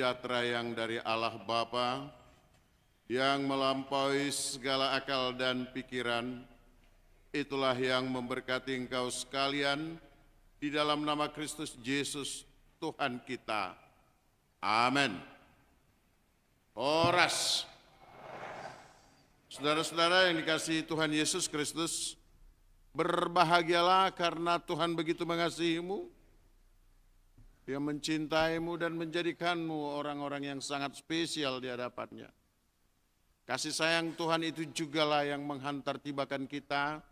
sejahtera yang dari Allah Bapa, yang melampaui segala akal dan pikiran, itulah yang memberkati engkau sekalian di dalam nama Kristus Yesus Tuhan kita. Amin. Horas. Saudara-saudara yang dikasihi Tuhan Yesus Kristus, berbahagialah karena Tuhan begitu mengasihimu. Dia mencintaimu dan menjadikanmu orang-orang yang sangat spesial di hadapannya. Kasih sayang Tuhan itu jugalah yang menghantar tibakan kita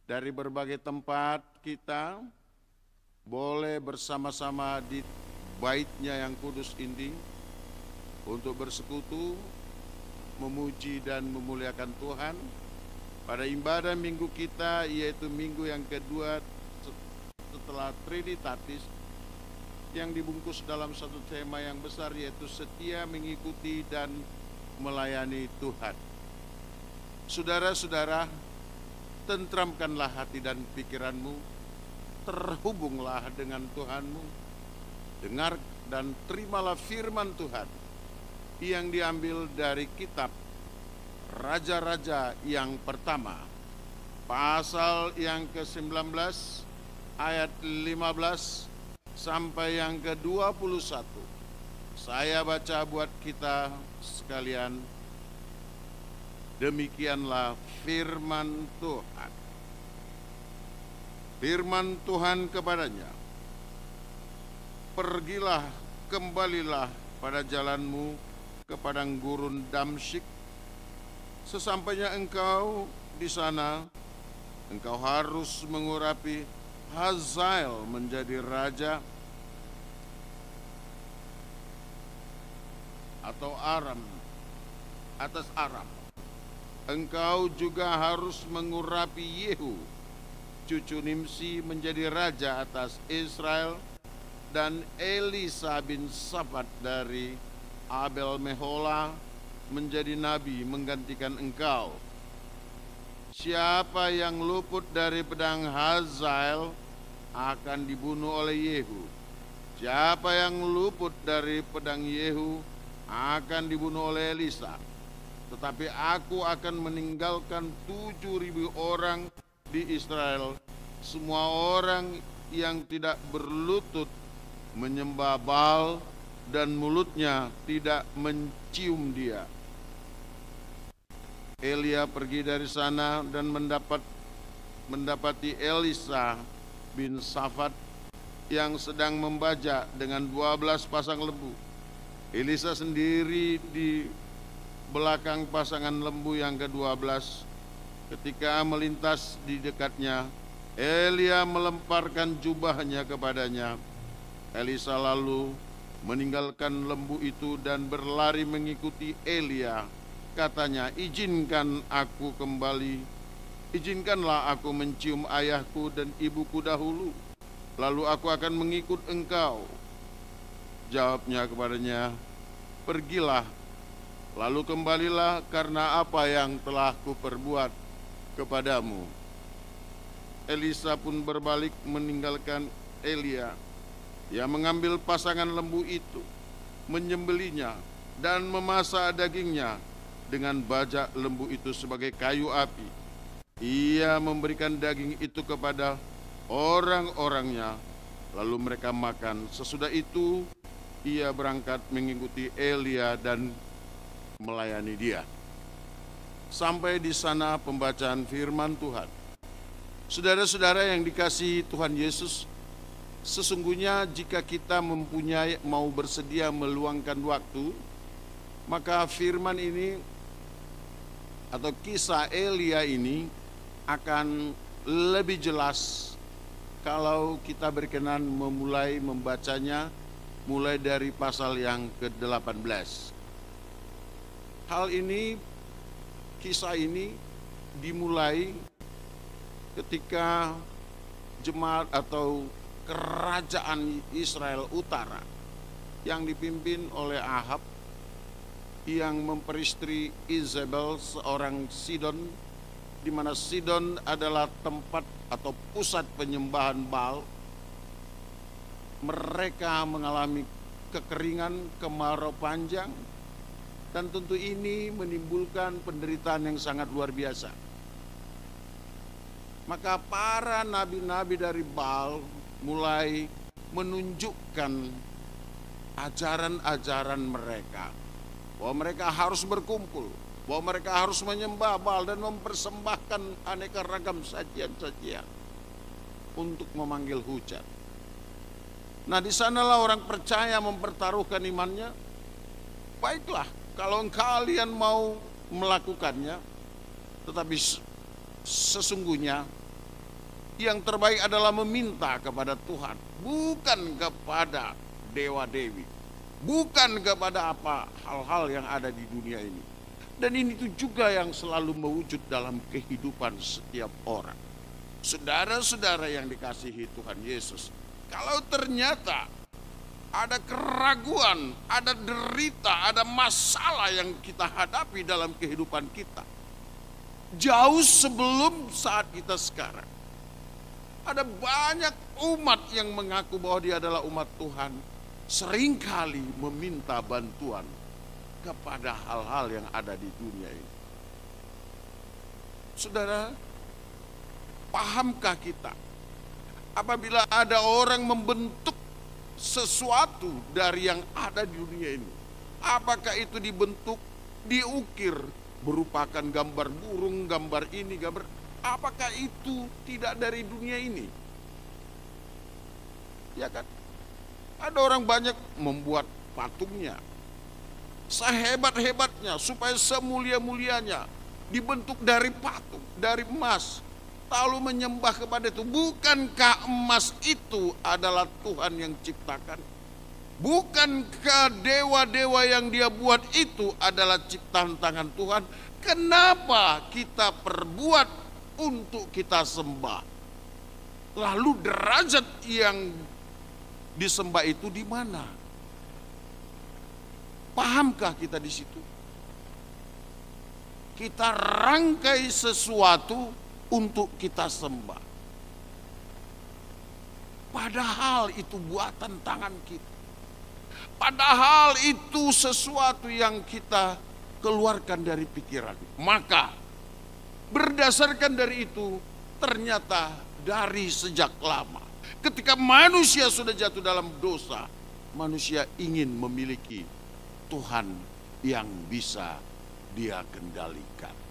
dari berbagai tempat. Kita boleh bersama-sama di baitnya yang kudus ini untuk bersekutu, memuji dan memuliakan Tuhan pada ibadah minggu kita, yaitu minggu yang kedua setelah Trinitatis, yang dibungkus dalam satu tema yang besar, yaitu setia mengikuti dan melayani Tuhan. Saudara-saudara, tentramkanlah hati dan pikiranmu, terhubunglah dengan Tuhanmu, dengar dan terimalah firman Tuhan yang diambil dari kitab Raja-Raja yang pertama, pasal yang ke-19, ayat 15 sampai yang ke-21. Saya baca buat kita sekalian. Demikianlah firman Tuhan. Firman Tuhan kepadanya, pergilah, kembalilah pada jalanmu ke padang gurun Damsyik. Sesampainya engkau di sana, engkau harus mengurapi Hazael menjadi raja, atau Aram, atas Aram. Engkau juga harus mengurapi Yehu, cucu Nimsi, menjadi raja atas Israel, dan Elisa bin Safat dari Abel Mehola menjadi nabi menggantikan engkau. Siapa yang luput dari pedang Hazael akan dibunuh oleh Yehu. Siapa yang luput dari pedang Yehu akan dibunuh oleh Elisa. Tetapi aku akan meninggalkan 7.000 orang di Israel, semua orang yang tidak berlutut menyembah Baal dan mulutnya tidak mencium dia. Elia pergi dari sana dan mendapati Elisa bin Safat yang sedang membajak dengan 12 pasang lembu. Elisa sendiri di belakang pasangan lembu yang ke-12. Ketika melintas di dekatnya, Elia melemparkan jubahnya kepadanya. Elisa lalu meninggalkan lembu itu dan berlari mengikuti Elia. Katanya, izinkan aku kembali, izinkanlah aku mencium ayahku dan ibuku dahulu, lalu aku akan mengikut engkau. Jawabnya kepadanya, pergilah, lalu kembalilah, karena apa yang telah kuperbuat kepadamu. Elisa pun berbalik meninggalkan Elia. Ia mengambil pasangan lembu itu, menyembelihnya dan memasak dagingnya dengan bajak lembu itu sebagai kayu api. Ia memberikan daging itu kepada orang-orangnya, lalu mereka makan. Sesudah itu ia berangkat mengikuti Elia dan melayani dia. Sampai di sana pembacaan firman Tuhan. Saudara-saudara yang dikasihi Tuhan Yesus, sesungguhnya jika kita mau bersedia meluangkan waktu, maka firman ini atau kisah Elia ini akan lebih jelas kalau kita berkenan memulai membacanya mulai dari pasal yang ke-18. Hal ini, kisah ini dimulai ketika jemaat atau kerajaan Israel Utara yang dipimpin oleh Ahab, yang memperistri Izebel, seorang Sidon, di mana Sidon adalah tempat atau pusat penyembahan Baal. Mereka mengalami kekeringan, kemarau panjang, dan tentu ini menimbulkan penderitaan yang sangat luar biasa. Maka para nabi-nabi dari Baal mulai menunjukkan ajaran-ajaran mereka, bahwa mereka harus berkumpul, bahwa mereka harus menyembah Baal dan mempersembahkan aneka ragam sajian-sajian untuk memanggil hujan. Nah, di sanalah orang percaya mempertaruhkan imannya. Baiklah, kalau kalian mau melakukannya, tetapi sesungguhnya yang terbaik adalah meminta kepada Tuhan, bukan kepada dewa-dewi, bukan kepada apa hal-hal yang ada di dunia ini. Dan ini itu juga yang selalu mewujud dalam kehidupan setiap orang. Saudara-saudara yang dikasihi Tuhan Yesus, kalau ternyata ada keraguan, ada derita, ada masalah yang kita hadapi dalam kehidupan kita, jauh sebelum saat kita sekarang, ada banyak umat yang mengaku bahwa dia adalah umat Tuhan, seringkali meminta bantuan kepada hal-hal yang ada di dunia ini. Saudara, pahamkah kita apabila ada orang membentuk sesuatu dari yang ada di dunia ini? Apakah itu dibentuk, diukir, merupakan gambar burung, gambar ini, gambar, apakah itu tidak dari dunia ini? Ya kan? Ada orang banyak membuat patungnya, sehebat-hebatnya, supaya semulia-mulianya, dibentuk dari patung, dari emas, lalu menyembah kepada itu. Bukankah emas itu adalah Tuhan yang ciptakan? Bukankah dewa-dewa yang dia buat itu adalah ciptaan tangan Tuhan? Kenapa kita perbuat untuk kita sembah? Lalu derajat yang disembah itu di mana? Pahamkah kita di situ? Kita rangkai sesuatu untuk kita sembah, padahal itu buatan tangan kita, padahal itu sesuatu yang kita keluarkan dari pikiran. Maka berdasarkan dari itu, ternyata dari sejak lama, ketika manusia sudah jatuh dalam dosa, manusia ingin memiliki Tuhan yang bisa dia kendalikan.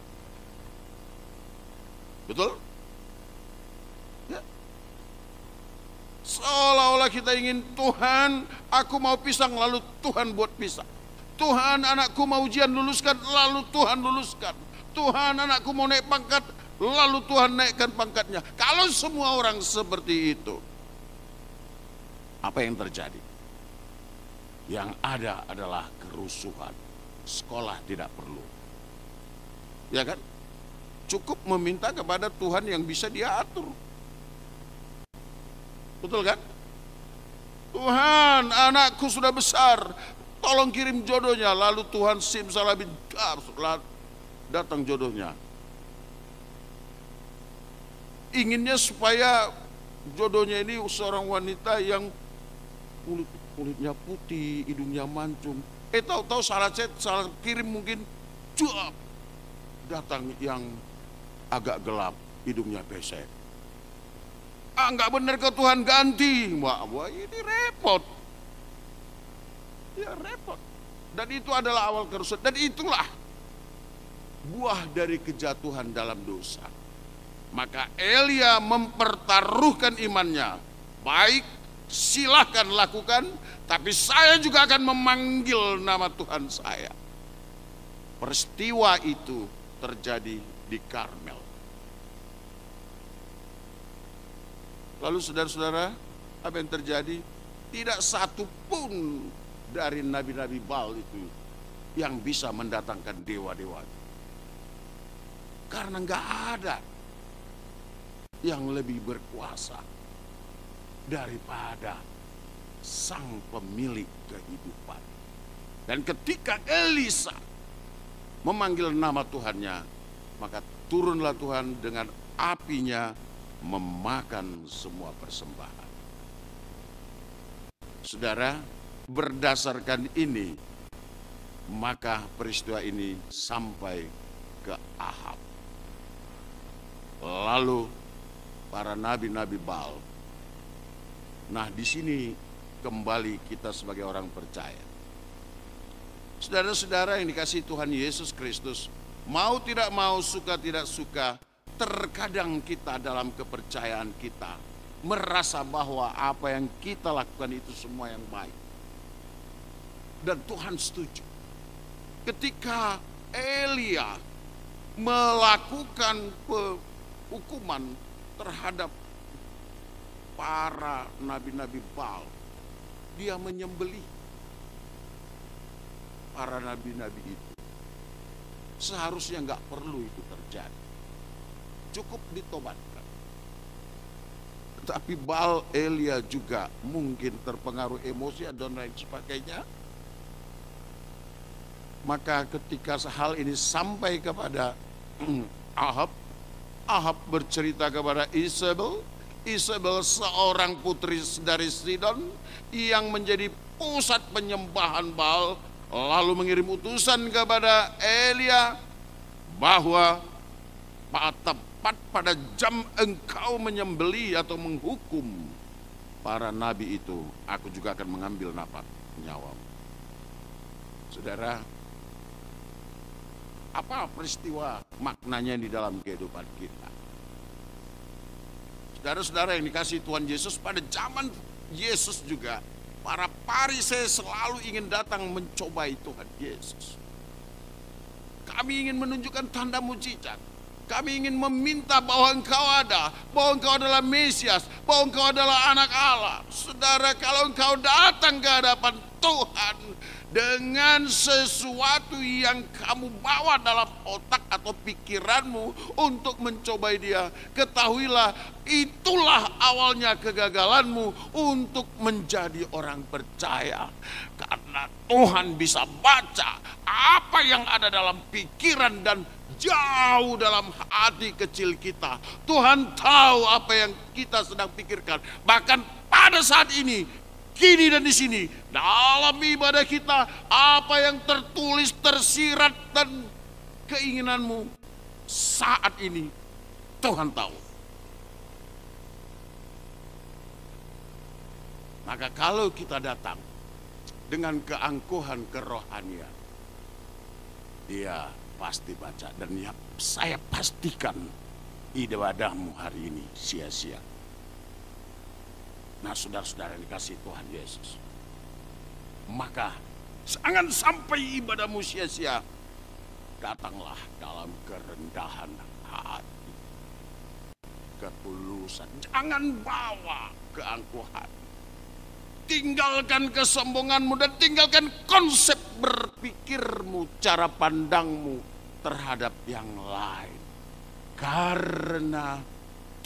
Betul? Ya. Seolah-olah kita ingin, Tuhan, aku mau pisang, lalu Tuhan buat pisang. Tuhan, anakku mau ujian, luluskan, lalu Tuhan luluskan. Tuhan, anakku mau naik pangkat, lalu Tuhan naikkan pangkatnya. Kalau semua orang seperti itu, apa yang terjadi? Yang ada adalah kerusuhan. Sekolah tidak perlu. Ya kan? Cukup meminta kepada Tuhan yang bisa dia atur. Betul kan? Tuhan, anakku sudah besar, tolong kirim jodohnya. Lalu Tuhan simsalabim, datang jodohnya. Inginnya supaya jodohnya ini seorang wanita yang kulitnya putih, hidungnya mancung. Tahu-tahu salah kirim mungkin, datang yang agak gelap, hidungnya pesek. Enggak benar ke Tuhan, ganti. Wah, ini repot. Ya repot. Dan itu adalah awal kerusuhan. Dan itulah buah dari kejatuhan dalam dosa. Maka Elia mempertaruhkan imannya. Baik, silahkan lakukan, tapi saya juga akan memanggil nama Tuhan saya. Peristiwa itu terjadi di Karmel. Lalu saudara-saudara, apa yang terjadi? Tidak satu pun dari nabi-nabi Baal itu yang bisa mendatangkan dewa-dewa. Karena nggak ada yang lebih berkuasa daripada sang pemilik kehidupan. Dan ketika Elisa memanggil nama Tuhannya, maka turunlah Tuhan dengan apinya memakan semua persembahan. Saudara, berdasarkan ini, maka peristiwa ini sampai ke Ahab. Lalu para nabi-nabi Baal. Nah, di sini kembali kita sebagai orang percaya. Saudara-saudara yang dikasihi Tuhan Yesus Kristus, mau tidak mau, suka tidak suka, terkadang kita dalam kepercayaan kita merasa bahwa apa yang kita lakukan itu semua yang baik. Dan Tuhan setuju. Ketika Elia melakukan hukuman terhadap para nabi-nabi Baal, dia menyembelih para nabi-nabi itu. Seharusnya nggak perlu itu terjadi, cukup ditobatkan. Tapi Baal Elia juga mungkin terpengaruh emosi dan lain sebagainya. Maka ketika hal ini sampai kepada Ahab, Ahab bercerita kepada Isabel. Isabel seorang putri dari Sidon yang menjadi pusat penyembahan Baal, lalu mengirim utusan kepada Elia bahwa tepat pada jam engkau menyembelih atau menghukum para nabi itu, aku juga akan mengambil nyawamu. Saudara, apa peristiwa maknanya di dalam kehidupan kita? Saudara-saudara yang dikasihi Tuhan Yesus, pada zaman Yesus juga para Farisei selalu ingin datang mencobai Tuhan Yesus. Kami ingin menunjukkan tanda mujizat. Kami ingin meminta bahwa engkau ada, bahwa engkau adalah Mesias, bahwa engkau adalah anak Allah. Saudara, kalau engkau datang ke hadapan Tuhan dengan sesuatu yang kamu bawa dalam otak atau pikiranmu untuk mencobai dia, ketahuilah itulah awalnya kegagalanmu untuk menjadi orang percaya. Karena Tuhan bisa baca apa yang ada dalam pikiran dan jauh dalam hati kecil kita. Tuhan tahu apa yang kita sedang pikirkan. Bahkan pada saat ini, kini dan di sini, dalam ibadah kita, apa yang tertulis, tersirat dan keinginanmu saat ini, Tuhan tahu. Maka kalau kita datang dengan keangkuhan kerohanian, Dia pasti baca, dan ya, saya pastikan ibadahmu hari ini sia-sia. Nah, saudara-saudara yang dikasihi Tuhan Yesus, maka jangan sampai ibadahmu sia-sia. Datanglah dalam kerendahan hati, ketulusan. Jangan bawa keangkuhan. Tinggalkan kesombonganmu dan tinggalkan konsep berpikirmu, cara pandangmu terhadap yang lain. Karena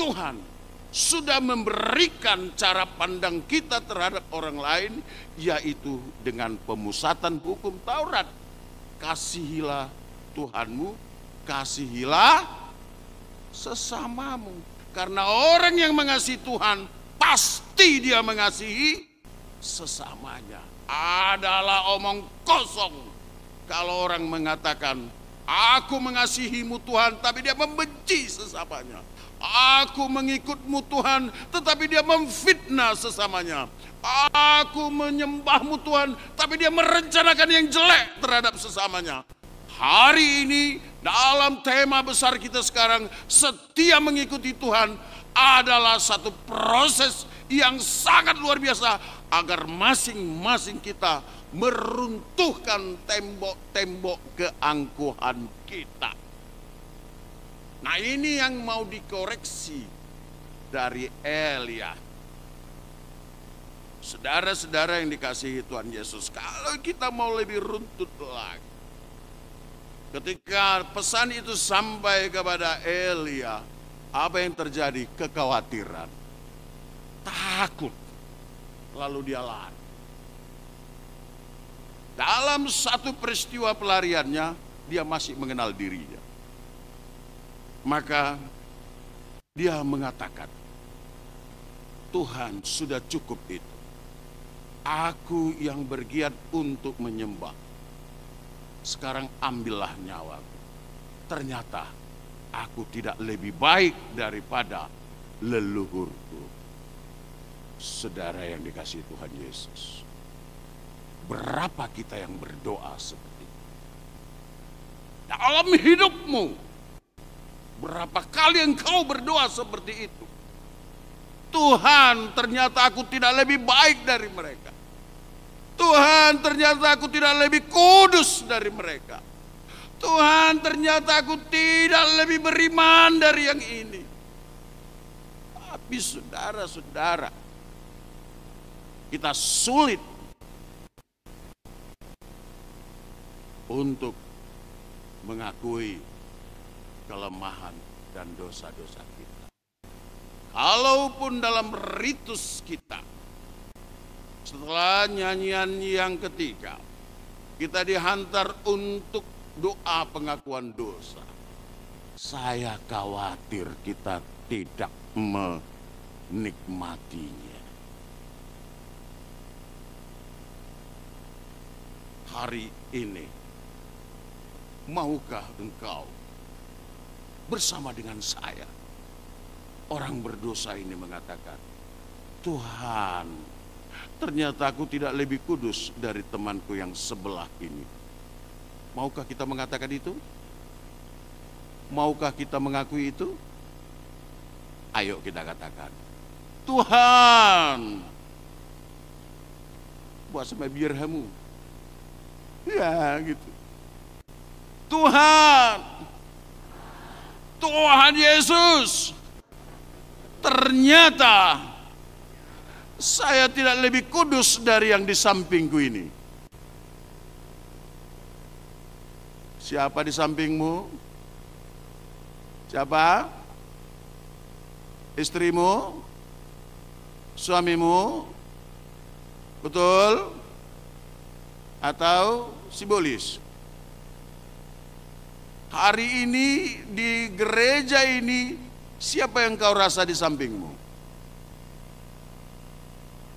Tuhan sudah memberikan cara pandang kita terhadap orang lain, yaitu dengan pemusatan hukum Taurat. Kasihilah Tuhanmu, kasihilah sesamamu. Karena orang yang mengasihi Tuhan, pasti dia mengasihi sesamanya. Adalah omong kosong kalau orang mengatakan, aku mengasihimu Tuhan, tapi dia membenci sesamanya. Aku mengikutmu Tuhan, tetapi dia memfitnah sesamanya. Aku menyembahmu Tuhan, tapi dia merencanakan yang jelek terhadap sesamanya. Hari ini dalam tema besar kita sekarang, setia mengikuti Tuhan adalah satu proses yang sangat luar biasa agar masing-masing kita meruntuhkan tembok-tembok keangkuhan kita. Nah, ini yang mau dikoreksi dari Elia. Saudara-saudara yang dikasihi Tuhan Yesus, kalau kita mau lebih runtut lagi, ketika pesan itu sampai kepada Elia, apa yang terjadi? Kekhawatiran, takut, lalu dia lari. Dalam satu peristiwa pelariannya, dia masih mengenal dirinya. Maka dia mengatakan, Tuhan sudah cukup itu. Aku yang bergiat untuk menyembah, sekarang ambillah nyawaku. Ternyata aku tidak lebih baik daripada leluhurku. Saudara yang dikasihi Tuhan Yesus, berapa kita yang berdoa seperti itu? Dalam hidupmu, berapa kali engkau berdoa seperti itu? Tuhan, ternyata aku tidak lebih baik dari mereka. Tuhan, ternyata aku tidak lebih kudus dari mereka. Tuhan, ternyata aku tidak lebih beriman dari yang ini. Tapi saudara-saudara, kita sulit untuk mengakui kelemahan dan dosa-dosa kita. Kalaupun dalam ritus kita, setelah nyanyian yang ketiga, kita dihantar untuk doa pengakuan dosa. Saya khawatir kita tidak menikmatinya. Hari ini, maukah engkau bersama dengan saya, orang berdosa ini, mengatakan, Tuhan, ternyata aku tidak lebih kudus dari temanku yang sebelah ini. Maukah kita mengatakan itu? Maukah kita mengakui itu? Ayo kita katakan, Tuhan, buat sama birhamu. Ya gitu. Tuhan, Tuhan Yesus, ternyata saya tidak lebih kudus dari yang di sampingku ini. Siapa di sampingmu? Siapa? Istrimu? Suamimu? Betul? Atau simbolis? Hari ini di gereja ini, siapa yang kau rasa di sampingmu?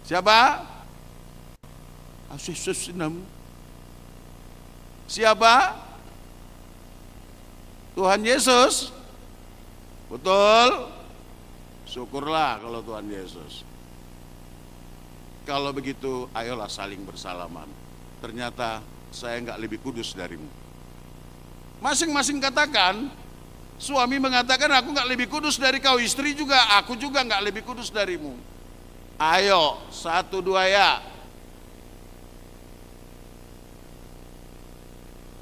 Siapa? Siapa? Tuhan Yesus. Betul? Syukurlah kalau Tuhan Yesus. Kalau begitu, ayolah saling bersalaman. Ternyata saya enggak lebih kudus darimu. Masing-masing katakan. Suami mengatakan, aku enggak lebih kudus dari kau. Istri juga, aku juga enggak lebih kudus darimu. Ayo, 1, 2 ya.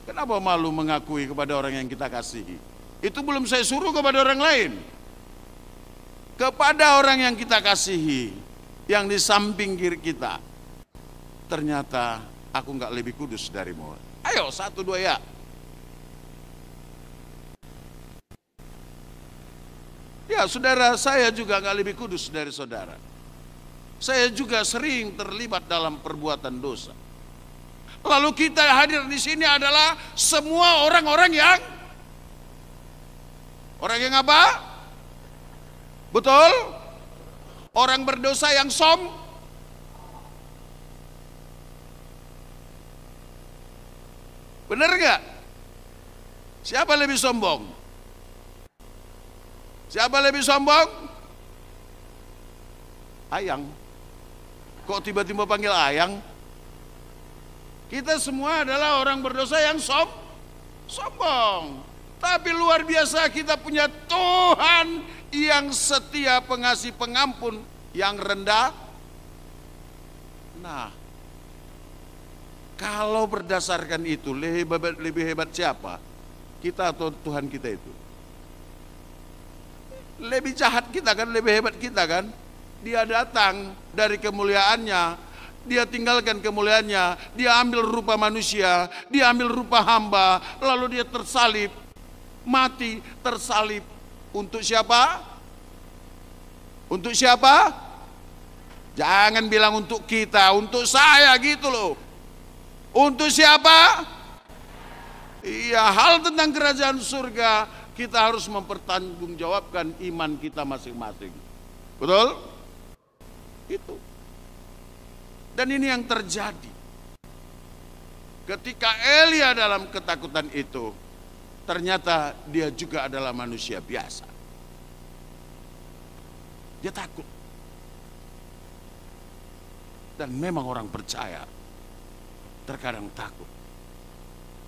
Kenapa malu mengakui kepada orang yang kita kasihi? Itu belum saya suruh kepada orang lain. Kepada orang yang kita kasihi, yang di samping kiri kita. Ternyata aku enggak lebih kudus darimu. Ayo, 1, 2 ya. Ya saudara, saya juga enggak lebih kudus dari saudara. Saya juga sering terlibat dalam perbuatan dosa. Lalu kita hadir di sini adalah semua orang-orang yang apa? Betul? Orang berdosa yang benar nggak? Siapa lebih sombong? Siapa lebih sombong? Ayang. Kok tiba-tiba panggil ayang? Kita semua adalah orang berdosa yang sombong. Tapi luar biasa, kita punya Tuhan yang setia, pengasih, pengampun, yang rendah. Nah, kalau berdasarkan itu, lebih hebat siapa? Kita atau Tuhan kita itu? Lebih jahat kita kan, lebih hebat kita kan? Dia datang dari kemuliaannya, dia tinggalkan kemuliaannya, dia ambil rupa manusia, dia ambil rupa hamba, lalu dia tersalib, mati, tersalib. Untuk siapa? Untuk siapa? Jangan bilang untuk kita, untuk saya gitu loh. Untuk siapa? Iya, hal tentang kerajaan surga, kita harus mempertanggungjawabkan iman kita masing-masing. Betul? Itu. Dan ini yang terjadi. Ketika Elia dalam ketakutan itu, ternyata dia juga adalah manusia biasa. Dia takut. Dan memang orang percaya terkadang takut.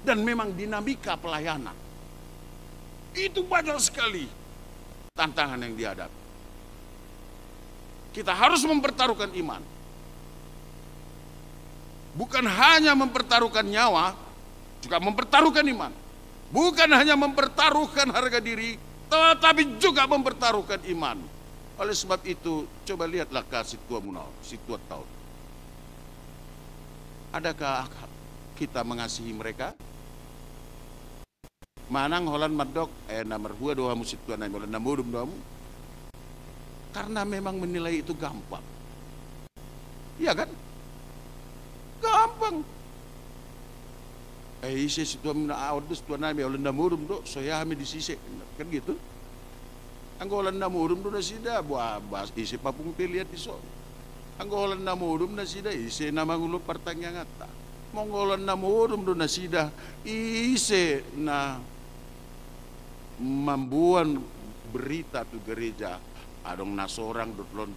Dan memang dinamika pelayanan itu banyak sekali tantangan yang dihadapi. Kita harus mempertaruhkan iman. Bukan hanya mempertaruhkan nyawa, juga mempertaruhkan iman. Bukan hanya mempertaruhkan harga diri, tetapi juga mempertaruhkan iman. Oleh sebab itu, coba lihatlah kasih tua tahu. Adakah kita mengasihi mereka? Manang holan madok, namar hua doamu situan ay holan namudum doamu. Karena memang menilai itu gampang. Iya kan? Gampang. Isi situan na awad dos tuan ay holan namudum do, soya kami disisik. Kan gitu? Ang holan namudum do na sida, buat isi papung pilihan iso. Ang holan namudum na sida, isi namangulo partangyang ata. Monggolan namudum do na sida, isi na membuat berita tu gereja adong nasorang dodlon.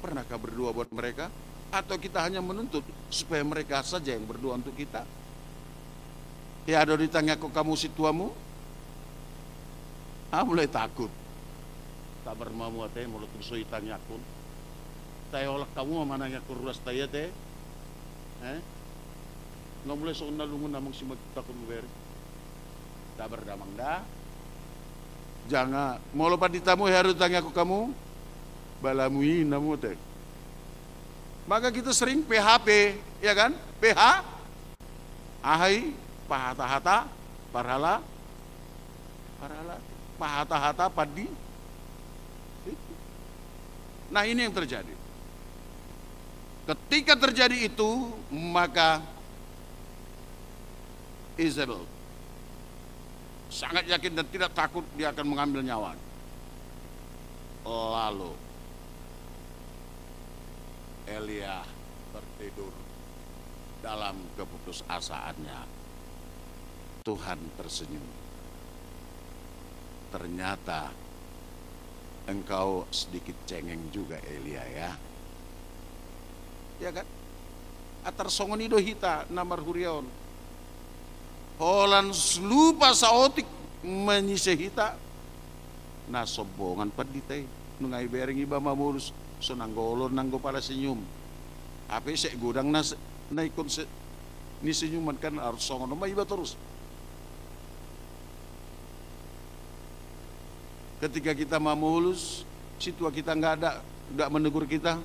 Pernahkah berdoa buat mereka? Atau kita hanya menuntut supaya mereka saja yang berdoa untuk kita? Ya ada ditanya kok kamu situamu? Mulai takut. Tak bermamu teh mulut rusoi tanya kun. Tayo olak kamu mananya kurulas tayo teh. Nggak mulai soal nalungun namang si magtakon beri. Tak berdamang dah. Jangan mau lupa ditamu harus tanya aku kamu. Balamui namu teh. Maka kita sering PHP, ya kan? PH, ahai, pahata-hata, parhala, pahata-hata, padi. Nah ini yang terjadi. Ketika terjadi itu, maka Isabel sangat yakin dan tidak takut dia akan mengambil nyawa. Lalu Elia tertidur dalam keputusasaannya. Tuhan tersenyum. Ternyata engkau sedikit cengeng juga Elia ya. Ya kan? Atar songon ido hita namar hurion. Holan lupa saotik menyisehita. Nah sobongan paditai. Nungai bereng iba mamurus. So nanggolon nanggo para senyum. Apa sih gudang naikon ni senyuman kan harus songon nama iba terus. Ketika kita mamulus, situa kita nggak menegur kita.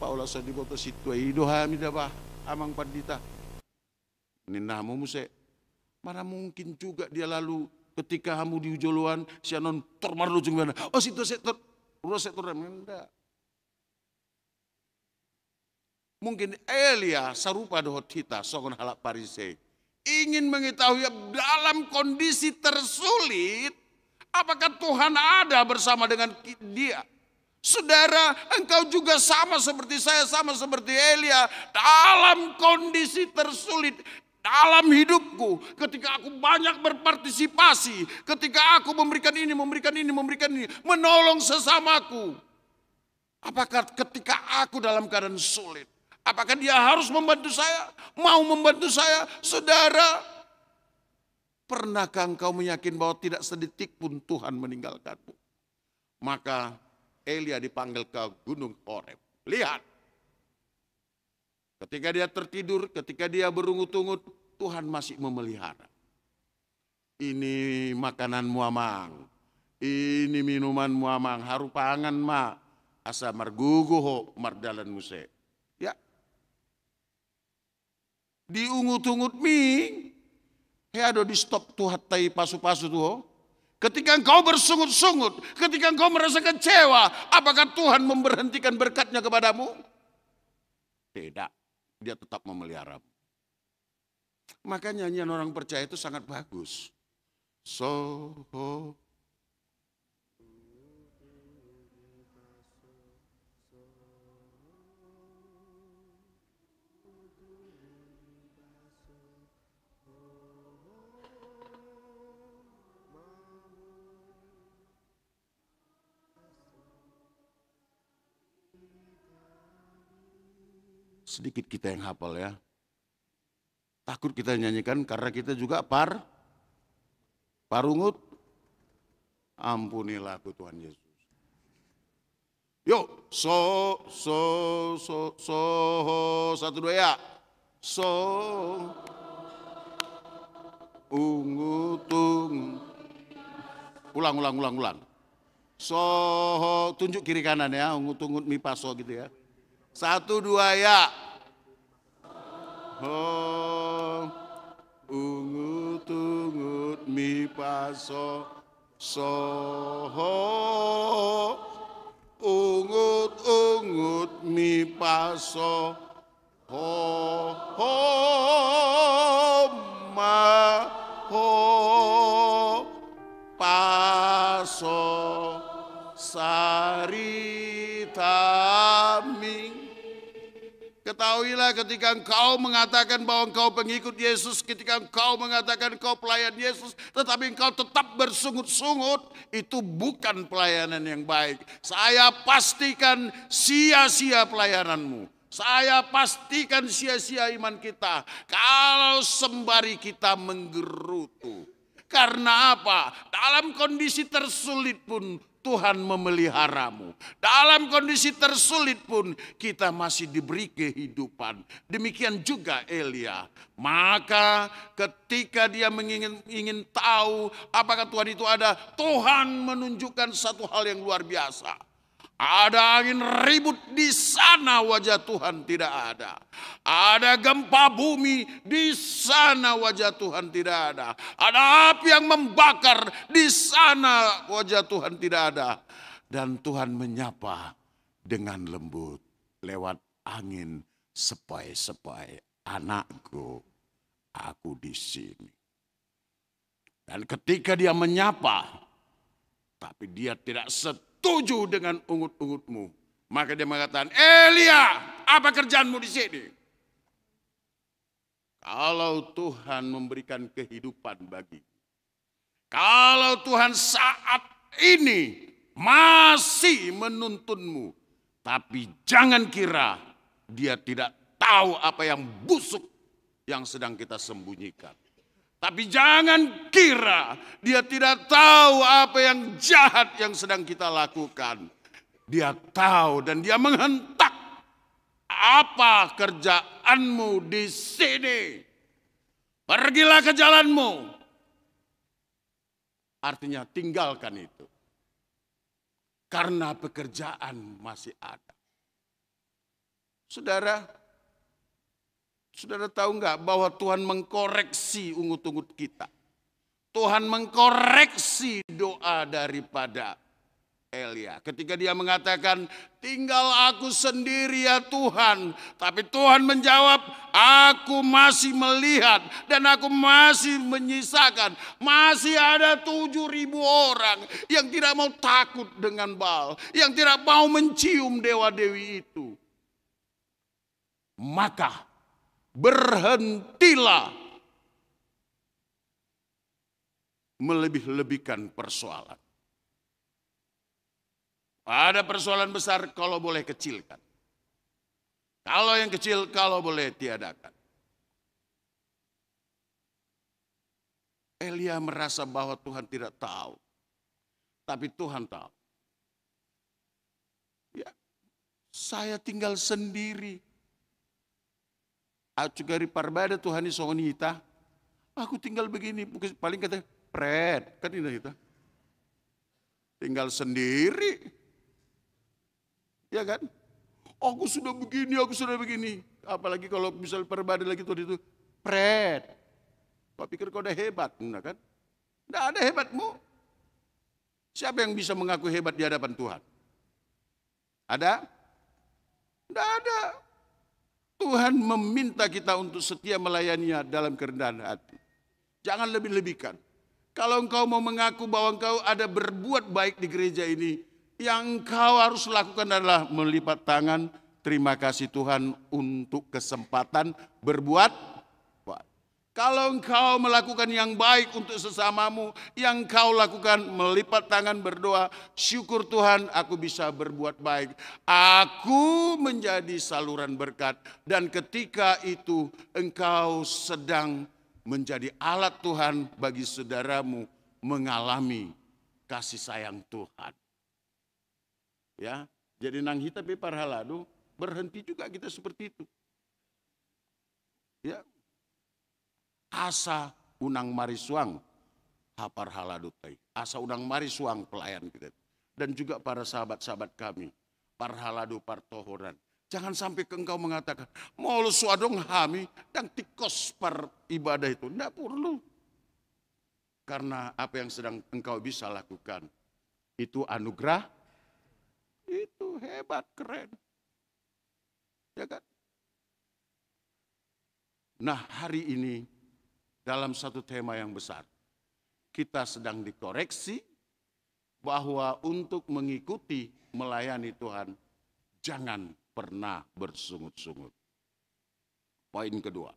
Paula sadiboto situa ido hamida bah amang padita. Ninamu muse. Mana mungkin juga dia lalu ketika kamu di ujoluan sianon tormarlu cuma oh situ sektor urus sektor enggak. Mungkin Elia sarupa dohot kita songon halak parise ingin mengetahui dalam kondisi tersulit apakah Tuhan ada bersama dengan dia. Saudara, engkau juga sama seperti saya, sama seperti Elia dalam kondisi tersulit. Dalam hidupku, ketika aku banyak berpartisipasi, ketika aku memberikan ini, menolong sesamaku. Apakah ketika aku dalam keadaan sulit, apakah dia harus membantu saya, mau membantu saya? Saudara, pernahkah engkau meyakin bahwa tidak sedetik pun Tuhan meninggalkanmu? Maka Elia dipanggil ke Gunung Horeb. Lihat. Ketika dia tertidur, ketika dia berungut-ungut, Tuhan masih memelihara. Ini makanan muamang, ini minuman muamang, harupangan ma, asa marguguho mardalan muse. Ya, diungut-ungut mi, heado di stop tuhat tai pasu-pasu tuh. Ketika engkau bersungut-sungut, ketika engkau merasa kecewa, apakah Tuhan memberhentikan berkatnya kepadamu? Tidak. Dia tetap memelihara. Maka nyanyian orang percaya itu sangat bagus. Sedikit kita yang hafal ya. Takut kita nyanyikan karena kita juga parungut. Ampunilah aku Tuhan Yesus. Yuk, satu dua ya. Ungut. Ulang. Tunjuk kiri kanan ya, ungut mi paso gitu ya. Satu dua ya. Ungut mi paso. Ungut mi paso. Paso saritami. Ketahuilah ketika engkau mengatakan bahwa engkau pengikut Yesus, ketika engkau mengatakan engkau pelayan Yesus, tetapi engkau tetap bersungut-sungut, itu bukan pelayanan yang baik. Saya pastikan sia-sia pelayananmu. Saya pastikan sia-sia iman kita kalau sembari kita menggerutu. Karena apa? Dalam kondisi tersulit pun Tuhan memeliharamu. Dalam kondisi tersulit pun kita masih diberi kehidupan. Demikian juga Elia. Maka ketika dia ingin tahu apakah Tuhan itu ada, Tuhan menunjukkan satu hal yang luar biasa. Ada angin ribut di sana, wajah Tuhan tidak ada. Ada gempa bumi di sana, wajah Tuhan tidak ada. Ada api yang membakar di sana, wajah Tuhan tidak ada. Dan Tuhan menyapa dengan lembut lewat angin sepoi-sepoi, anakku, aku di sini. Dan ketika dia menyapa, tapi dia tidak setuju dengan ungut-ungutmu, maka dia mengatakan, Elia, apa kerjaanmu di sini? Kalau Tuhan memberikan kehidupan bagi, kalau Tuhan saat ini masih menuntunmu, tapi jangan kira dia tidak tahu apa yang busuk yang sedang kita sembunyikan. Tapi jangan kira dia tidak tahu apa yang jahat yang sedang kita lakukan. Dia tahu dan dia menghentak apa kerjaanmu di sini. Pergilah ke jalanmu. Artinya tinggalkan itu. Karena pekerjaan masih ada. Saudara tahu enggak bahwa Tuhan mengkoreksi ungut-ungut kita. Tuhan mengkoreksi doa daripada Elia. Ketika dia mengatakan, tinggal aku sendiri ya Tuhan. Tapi Tuhan menjawab, aku masih melihat dan aku masih menyisakan. Masih ada 7.000 orang yang tidak mau takut dengan Baal. Yang tidak mau mencium dewa-dewi itu. Maka berhentilah melebih-lebihkan persoalan. Ada persoalan besar kalau boleh kecilkan. Kalau yang kecil kalau boleh tiadakan. Elia merasa bahwa Tuhan tidak tahu. Tapi Tuhan tahu. Ya, saya tinggal sendiri. Aku gari parbada Tuhan ini songonita. Aku tinggal begini, paling kata pret, kan ini kita. Tinggal sendiri. Ya kan? Aku sudah begini. Apalagi kalau misal parbada lagi tuh itu pret. Kau pikir kau udah hebat, enggak kan? Enggak ada hebatmu. Siapa yang bisa mengaku hebat di hadapan Tuhan? Ada? Enggak ada. Tuhan meminta kita untuk setia melayaninya dalam kerendahan hati. Jangan lebih-lebihkan. Kalau engkau mau mengaku bahwa engkau ada berbuat baik di gereja ini, yang engkau harus lakukan adalah melipat tangan, terima kasih Tuhan untuk kesempatan berbuat baik. Kalau engkau melakukan yang baik untuk sesamamu, yang engkau lakukan melipat tangan berdoa, syukur Tuhan aku bisa berbuat baik. Aku menjadi saluran berkat, dan ketika itu engkau sedang menjadi alat Tuhan bagi saudaramu mengalami kasih sayang Tuhan. Ya, jadi nang hita be parhalado, berhenti juga kita seperti itu. Ya. Asa unang marisuang hapar halado tai. Asa unang marisuang pelayan kita. Dan juga para sahabat-sahabat kami, parhalado partohoran. Jangan sampai engkau mengatakan, mau lu suadong hami dan tikos par ibadah itu. Tidak perlu. Karena apa yang sedang engkau bisa lakukan, itu anugerah, itu hebat, keren. Ya kan? Nah, hari ini dalam satu tema yang besar, kita sedang dikoreksi bahwa untuk mengikuti melayani Tuhan, jangan pernah bersungut-sungut. Poin kedua,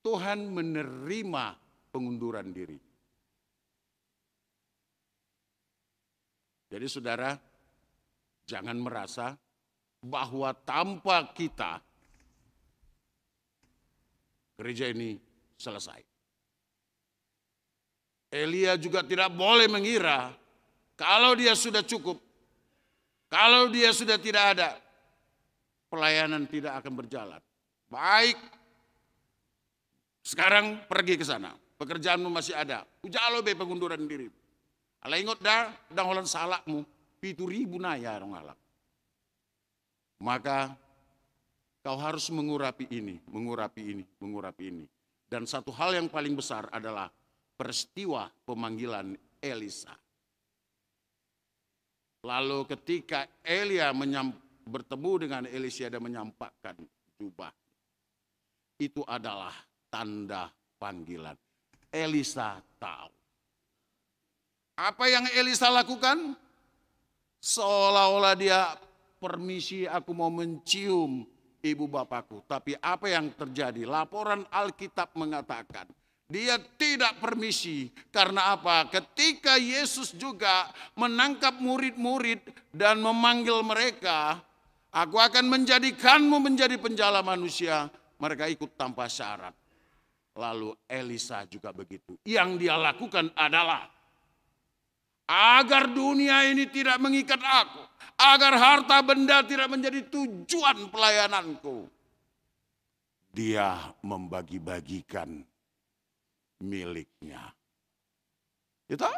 Tuhan menerima pengunduran diri. Jadi saudara, jangan merasa bahwa tanpa kita, gereja ini selesai. Elia juga tidak boleh mengira kalau dia sudah cukup, kalau dia sudah tidak ada, pelayanan tidak akan berjalan. Baik, sekarang pergi ke sana, pekerjaanmu masih ada. Ujalo be pengunduran diri. Ala ingot dah, holan salakmu, 7.000 naya orang alak. Maka kau harus mengurapi ini, mengurapi ini, mengurapi ini. Dan satu hal yang paling besar adalah peristiwa pemanggilan Elisa. Lalu ketika Elia bertemu dengan Elisa dan menyampaikan jubah, itu adalah tanda panggilan. Elisa tahu. Apa yang Elisa lakukan? Seolah-olah dia permisi, aku mau mencium ibu bapakku. Tapi apa yang terjadi? Laporan Alkitab mengatakan dia tidak permisi. Karena apa? Ketika Yesus juga menangkap murid-murid dan memanggil mereka, aku akan menjadikanmu menjadi penjala manusia. Mereka ikut tanpa syarat. Lalu Elisa juga begitu. Yang dia lakukan adalah agar dunia ini tidak mengikat aku, agar harta benda tidak menjadi tujuan pelayananku, dia membagi-bagikan miliknya. Itu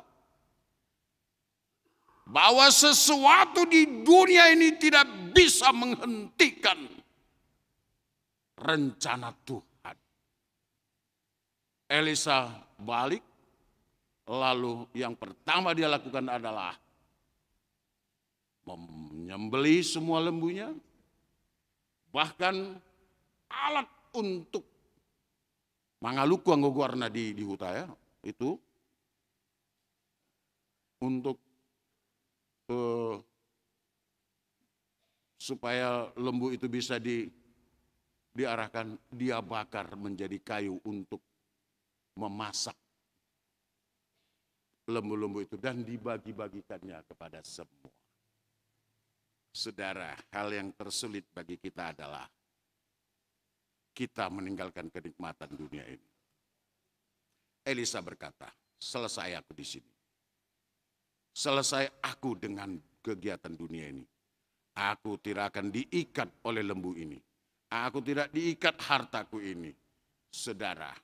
bahwa sesuatu di dunia ini tidak bisa menghentikan rencana Tuhan. Elisa balik. Lalu yang pertama dia lakukan adalah menyembelih semua lembunya. Bahkan alat untuk mangaluku anggoguarna di huta ya, itu untuk supaya lembu itu bisa diarahkan, dia bakar menjadi kayu untuk memasak lembu-lembu itu dan dibagi-bagikannya kepada semua. Saudara, hal yang tersulit bagi kita adalah kita meninggalkan kenikmatan dunia ini. Elisa berkata, selesai aku di sini. Selesai aku dengan kegiatan dunia ini. Aku tidak akan diikat oleh lembu ini. Aku tidak diikat hartaku ini. Saudara,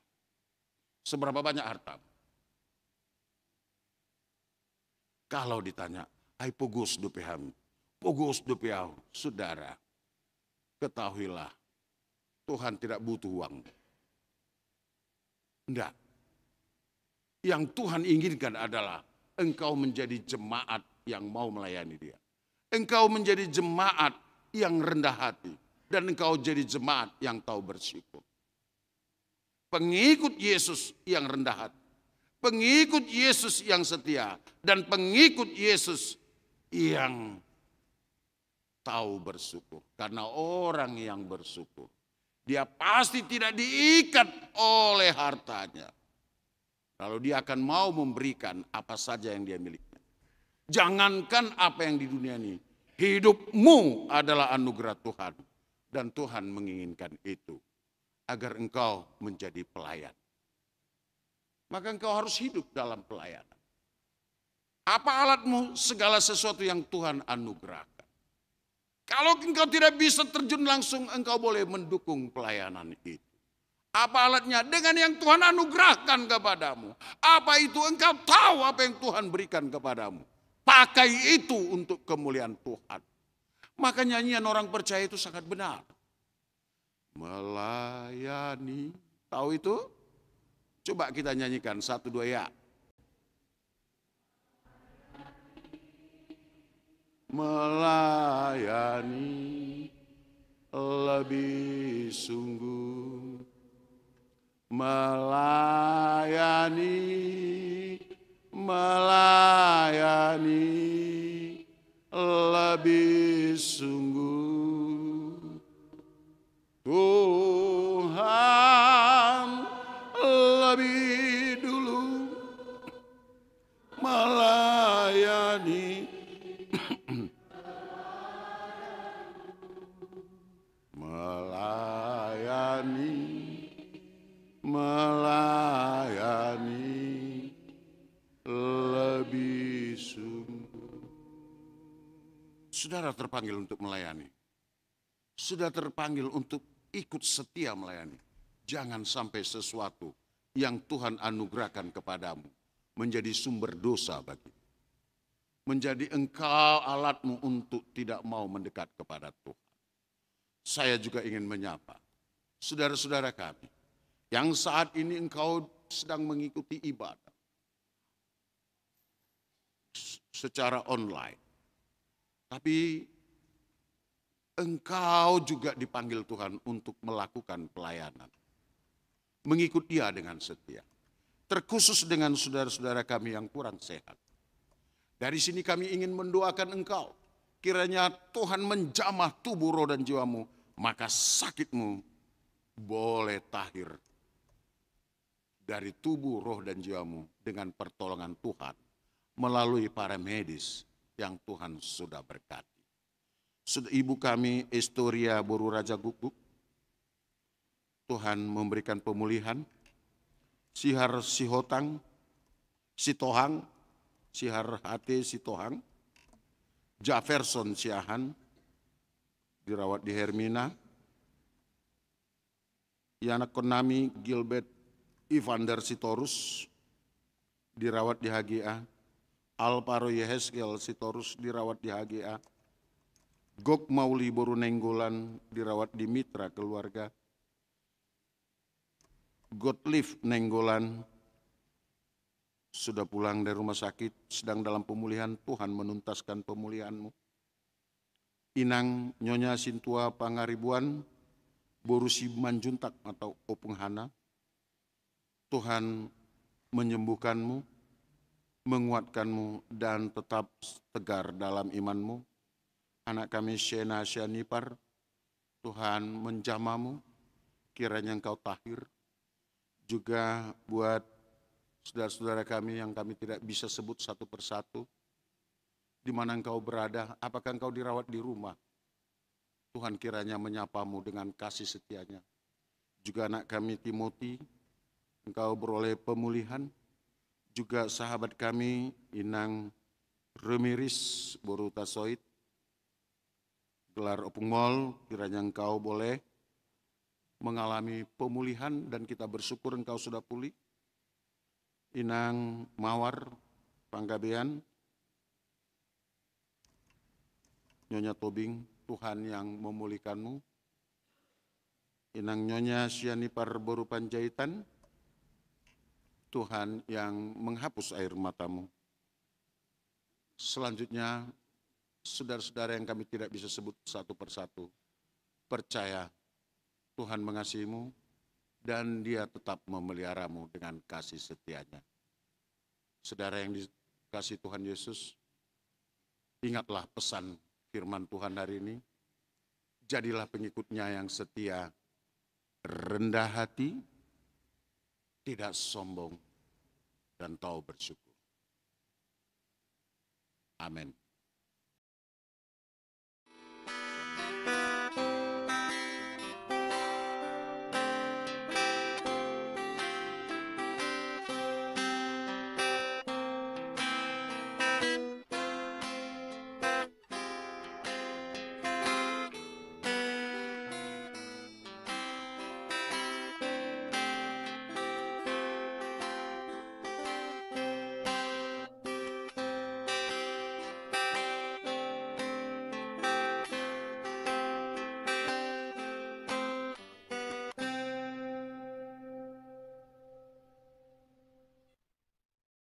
seberapa banyak hartamu? Kalau ditanya, ai pogos do peham, pogos do peau, saudara, ketahuilah, Tuhan tidak butuh uang. Enggak. Yang Tuhan inginkan adalah engkau menjadi jemaat yang mau melayani Dia. Engkau menjadi jemaat yang rendah hati. Dan engkau jadi jemaat yang tahu bersyukur. Pengikut Yesus yang rendah hati. Pengikut Yesus yang setia dan pengikut Yesus yang tahu bersyukur. Karena orang yang bersyukur, dia pasti tidak diikat oleh hartanya. Lalu dia akan mau memberikan apa saja yang dia miliki. Jangankan apa yang di dunia ini, hidupmu adalah anugerah Tuhan. Dan Tuhan menginginkan itu, agar engkau menjadi pelayan. Maka engkau harus hidup dalam pelayanan. Apa alatmu? Segala sesuatu yang Tuhan anugerahkan. Kalau engkau tidak bisa terjun langsung, engkau boleh mendukung pelayanan itu. Apa alatnya? Dengan yang Tuhan anugerahkan kepadamu. Apa itu? Engkau tahu apa yang Tuhan berikan kepadamu. Pakai itu untuk kemuliaan Tuhan. Maka nyanyian orang percaya itu sangat benar. Melayani. Tahu itu? Coba kita nyanyikan 1, 2 ya. Melayani lebih sungguh, melayani lebih sungguh. Tuhan lebih dulu melayani. Melayani lebih sungguh. Saudara terpanggil untuk melayani. Sudah terpanggil untuk ikut setia melayani. Jangan sampai sesuatu yang Tuhan anugerahkan kepadamu menjadi sumber dosa bagimu. Menjadi engkau alatmu untuk tidak mau mendekat kepada Tuhan. Saya juga ingin menyapa saudara-saudara kami yang saat ini engkau sedang mengikuti ibadah secara online. Tapi engkau juga dipanggil Tuhan untuk melakukan pelayanan. Mengikut Dia dengan setia. Terkhusus dengan saudara-saudara kami yang kurang sehat. Dari sini kami ingin mendoakan engkau. Kiranya Tuhan menjamah tubuh, roh, dan jiwamu. Maka sakitmu boleh tahir dari tubuh, roh, dan jiwamu dengan pertolongan Tuhan melalui para medis yang Tuhan sudah berkati. Ibu kami Estoria Boru Raja Guguk, Tuhan memberikan pemulihan. Sihar Sihotang, Sitohang, Sihar Hate Sitohang, Jefferson Siahan, dirawat di Hermina. Yana Konami Gilbert Evander Sitorus, dirawat di HGA. Alparo Yeheskel Sitorus, dirawat di HGA. Gok Mauli Boru Nenggolan, dirawat di Mitra Keluarga. Gottlieb Nenggolan, sudah pulang dari rumah sakit, sedang dalam pemulihan. Tuhan menuntaskan pemulihanmu. Inang Nyonya Sintua Pangaribuan, Boru Simanjuntak atau Opung Hana, Tuhan menyembuhkanmu, menguatkanmu, dan tetap tegar dalam imanmu. Anak kami Shena Syanipar, Tuhan menjamamu, kiranya engkau tahir. Juga buat saudara-saudara kami yang kami tidak bisa sebut satu persatu, di mana engkau berada, apakah engkau dirawat di rumah? Tuhan kiranya menyapamu dengan kasih setianya. Juga anak kami Timothy, engkau beroleh pemulihan. Juga sahabat kami Inang Remiris Boru Tasoid, gelar Opung Mall, kiranya engkau boleh mengalami pemulihan dan kita bersyukur engkau sudah pulih. Inang Mawar Panggabean, Nyonya Tobing, Tuhan yang memulihkanmu. Inang Nyonya Syanipar Boru Panjaitan, Tuhan yang menghapus air matamu. Selanjutnya, saudara-saudara yang kami tidak bisa sebut satu persatu, percaya Tuhan mengasihimu dan Dia tetap memeliharamu dengan kasih setianya. Saudara yang dikasihi Tuhan Yesus, ingatlah pesan firman Tuhan hari ini. Jadilah pengikutnya yang setia, rendah hati, tidak sombong, dan tahu bersyukur. Amin.